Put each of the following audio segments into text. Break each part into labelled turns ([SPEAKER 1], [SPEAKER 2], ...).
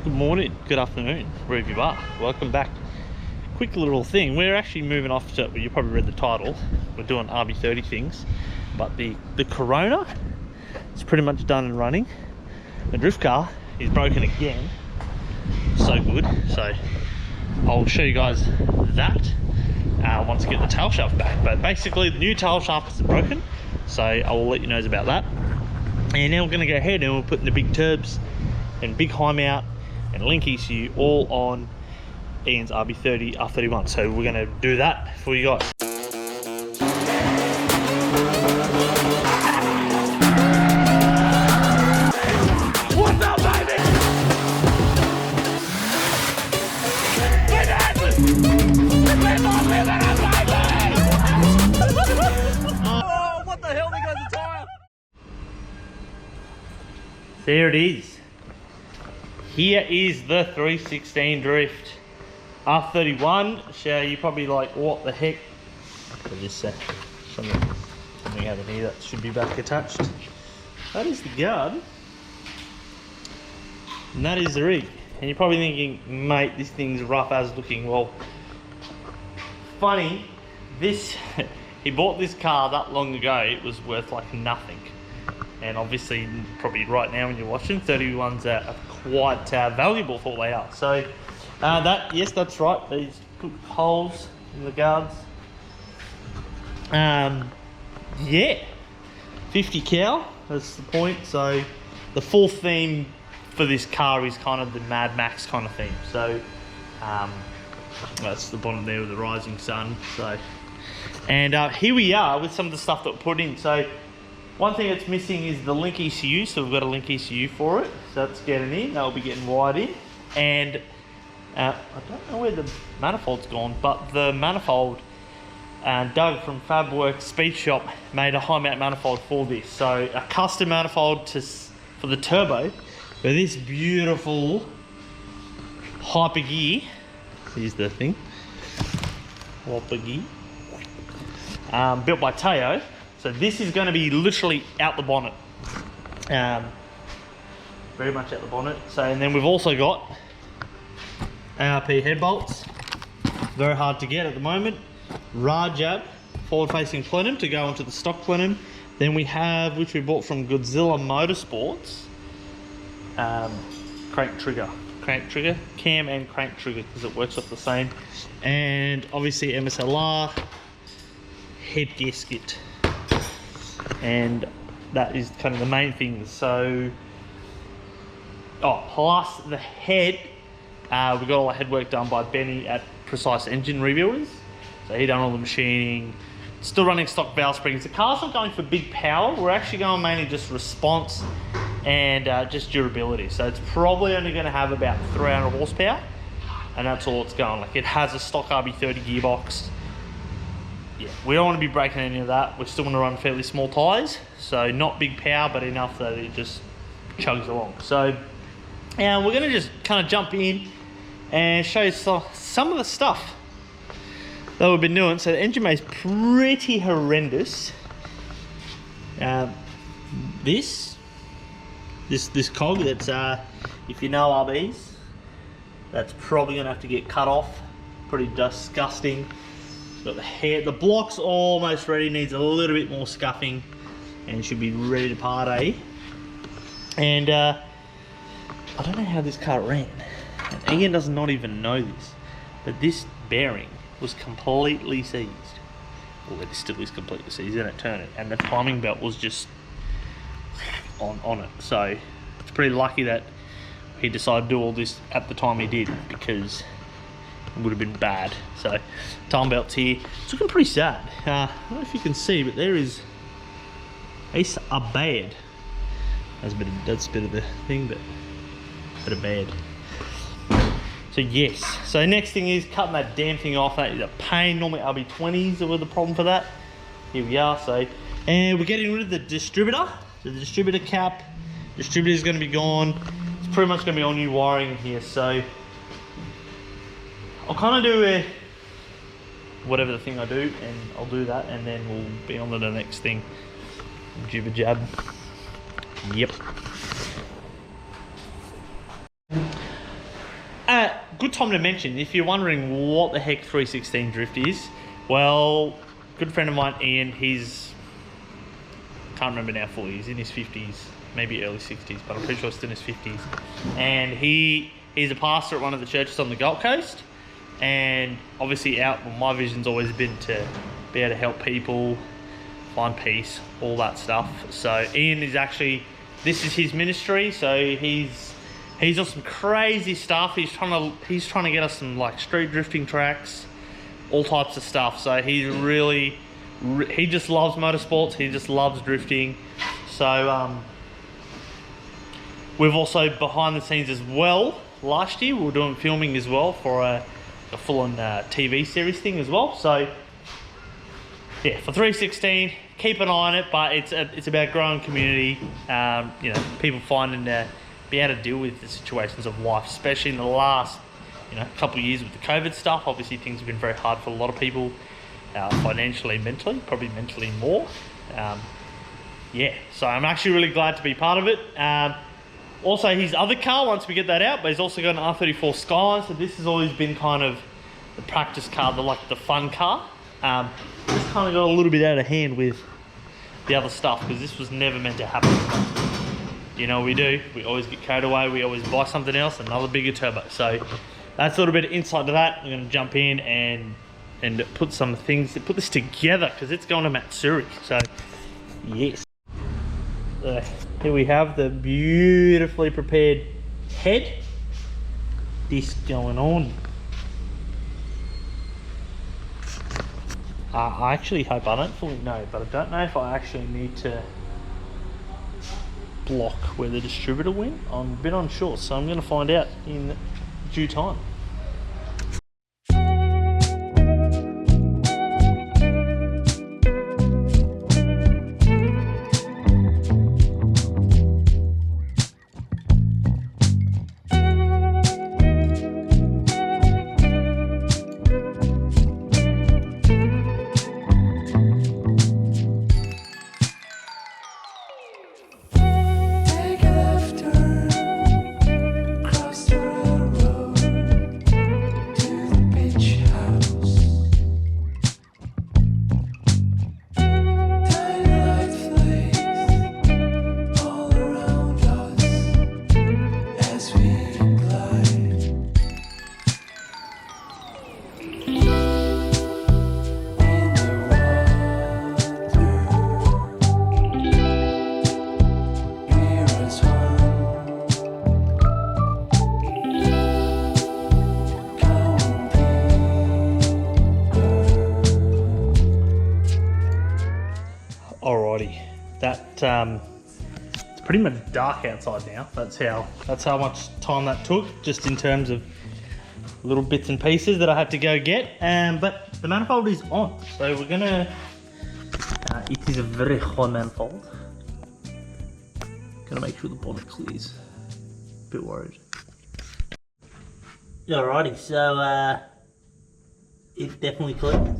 [SPEAKER 1] Good morning, good afternoon, wherever you are. Welcome back. Quick little thing. We're actually moving off to, well, you probably read the title. We're doing RB30 things, but the Corona is pretty much done and running. The drift car is broken again. So good. So I'll show you guys that once I get the tail shaft back. But basically, the new tail shaft is broken, so I will let you know about that. And now we're going to go ahead and we'll put in the big turbs and big high mount and link ECU all on Ian's RB30 R31. So we're going to do that for you guys. What's up, baby? Oh, what the hell? There goes the tire. There it is. Here is the 316 Drift R31. So you're probably like, what the heck? There's something over here that should be back attached. That is the guard. And that is the rig. And you're probably thinking, mate, this thing's rough as looking. Well, funny, this, he bought this car that long ago, it was worth like nothing. And obviously, probably right now when you're watching, 31s are quite valuable for what they are. So, yes, that's right. These holes in the guards. Yeah, 50 cal, that's the point. So, the full theme for this car is kind of the Mad Max kind of theme. So, that's the bottom there with the rising sun. So, and here we are with some of the stuff that we put in. So, one thing that's missing is the link ECU, so we've got a link ECU for it. So that's getting in, that'll be getting wired in. And I don't know where the manifold's gone, but the manifold, Doug from Fabworks Speed Shop made a high mount manifold for this. So a custom manifold for the turbo, with this beautiful Hyper Gear. Here's the thing, Hyper Gear, built by Teo. So this is going to be literally out the bonnet, very much out the bonnet. So, and then we've also got ARP head bolts, very hard to get at the moment. Rajab forward-facing plenum to go onto the stock plenum. Then we have, which we bought from Godzilla Motorsports, crank trigger, cam and crank trigger, because it works off the same. And obviously MSLR head gasket. And that is kind of the main thing. So, plus the head, we got all the head work done by Benny at Precise Engine Rebuilders. So he done all the machining, still running stock valve springs. The car's not going for big power, we're actually going mainly just response and just durability. So it's probably only going to have about 300 horsepower, and that's all it's going. Like, it has a stock RB30 gearbox. Yeah, we don't want to be breaking any of that. We still want to run fairly small tyres, so not big power, but enough that it just chugs along. So, and we're going to just kind of jump in and show you some of the stuff that we've been doing. So the engine bay is pretty horrendous. This cog, that's if you know RBs, that's probably going to have to get cut off. Pretty disgusting. Got the hair, the block's almost ready, needs a little bit more scuffing and should be ready to party. And I don't know how this car ran, and Ian does not even know this, but this bearing was completely seized. Well, it still is completely seized, and it turned it, and the timing belt was just on it. So it's pretty lucky that he decided to do all this at the time he did, because it would have been bad. So time belt's here. It's looking pretty sad. I don't know if you can see, but there is a bad. That's a bit of the thing, but a bit of bad. So yes. So next thing is cutting that damn thing off. That is a pain. Normally RB20s were the problem for that. Here we are. So, and we're getting rid of the distributor. So the distributor cap. Distributor is going to be gone. It's pretty much going to be all new wiring here. So I'll kind of do whatever the thing I do, and I'll do that, and then we'll be on to the next thing. Jibber jab. Yep. good time to mention, if you're wondering what the heck 316 drift is, well, good friend of mine, Ian, can't remember now fully, he's in his 50s, maybe early 60s, but I'm pretty sure he's in his 50s. And he's a pastor at one of the churches on the Gold Coast. And obviously my vision's always been to be able to help people, find peace, all that stuff. So Ian is actually, this is his ministry, so he's on some crazy stuff. He's trying to get us some like street drifting tracks, all types of stuff. So he just loves motorsports. He just loves drifting. So we've also behind the scenes as well. Last year we were doing filming as well for a full-on TV series thing as well. So yeah, for 316, keep an eye on it. But it's about growing community. You know, people finding be able to deal with the situations of life, especially in the last couple of years with the COVID stuff. Obviously things have been very hard for a lot of people, financially, mentally, probably mentally more. Yeah, so I'm actually really glad to be part of it. Also his other car, once we get that out, but he's also got an R34 Skyline, so this has always been kind of the practice car, the fun car. Just kind of got a little bit out of hand with the other stuff, because this was never meant to happen. You know what we do? We always get carried away. We always buy something else, another bigger turbo. So that's a little bit of insight to that. I'm going to jump in and put this together, because it's going to Matsuri. So yes. Here we have the beautifully prepared head disc going on. I actually hope, I don't fully know, but I don't know if I actually need to block where the distributor went. I'm a bit unsure, so I'm going to find out in due time. Alrighty, it's pretty much dark outside now. That's how much time that took, just in terms of little bits and pieces that I had to go get. But the manifold is on, so we're gonna. It is a very high manifold. Gonna make sure the bonnet clears. Bit worried. Alrighty, so it's definitely clear.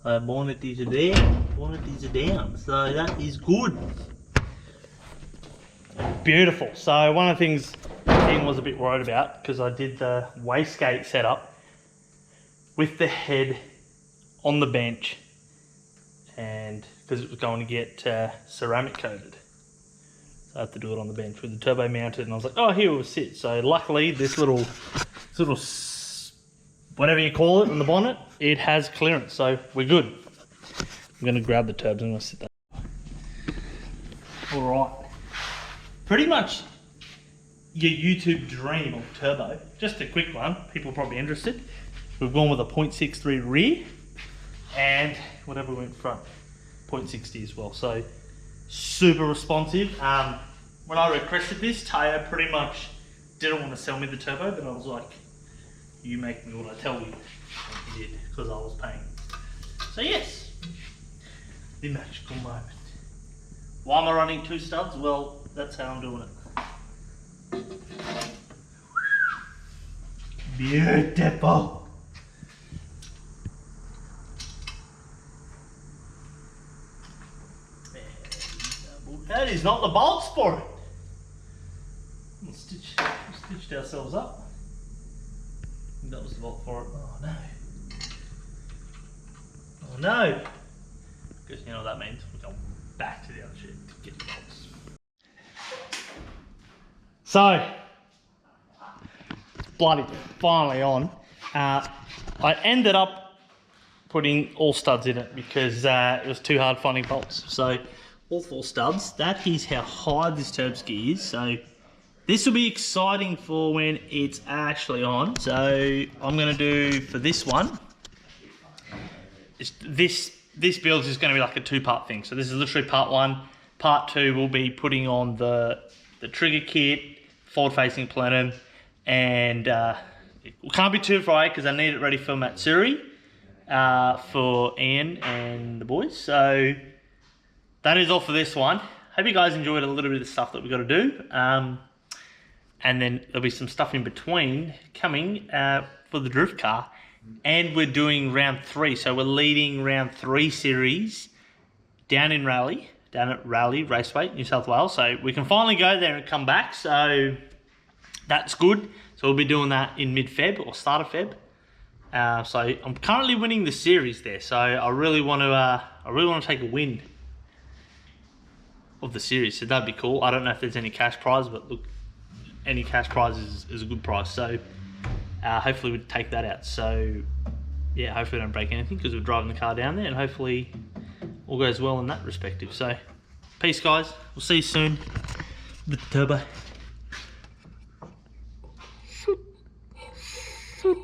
[SPEAKER 1] Bonnet is there, bonnet is down, so that is good. Beautiful. So one of the things Ian was a bit worried about, because I did the wastegate setup with the head on the bench, and because it was going to get ceramic coated, so I had to do it on the bench with the turbo mounted, and I was like, oh, here it will sit. So luckily this little whatever you call it in the bonnet, it has clearance, so we're good. I'm going to grab the turbs and I'm going to sit that. Alright, pretty much your YouTube dream of turbo. Just a quick one, people are probably interested. We've gone with a 0.63 rear, and whatever went front, 0.60 as well. So super responsive. When I requested this, Taya pretty much didn't want to sell me the turbo, but I was like, you make me what I tell you. And he did, because I was paying. So yes, the magical moment. Why am I running two studs? Well, that's how I'm doing it. Beautiful. That is not the bolts for it. We'll stitched ourselves up. That was the bolt for it. Oh no. Oh no. Because you know what that means. We're going back to the other shit to get the bolts. So, it's bloody finally on. I ended up putting all studs in it because it was too hard finding bolts. So, all 4 studs. That is how high this turb ski is. So, this will be exciting for when it's actually on. So, I'm going to do for this one. This build is going to be like a 2-part thing. So, this is literally part 1. Part 2 will be putting on the trigger kit, forward-facing plenum, and it can't be too far because I need it ready for Matsuri for Ian and the boys. So that is all for this one. Hope you guys enjoyed a little bit of the stuff that we've got to do. And then there'll be some stuff in between coming for the drift car. And we're doing round 3. So we're leading round 3 series down at Raleigh Raceway, New South Wales. So we can finally go there and come back. So that's good. So we'll be doing that in mid-Feb or start of Feb. So I'm currently winning the series there. So I really want to take a win of the series. So that'd be cool. I don't know if there's any cash prize, but look, any cash prize is a good prize. So hopefully we take that out. So yeah, hopefully we don't break anything because we're driving the car down there, and hopefully all goes well in that respective. So peace, guys. We'll see you soon. The turbo. Shoot. Shoot.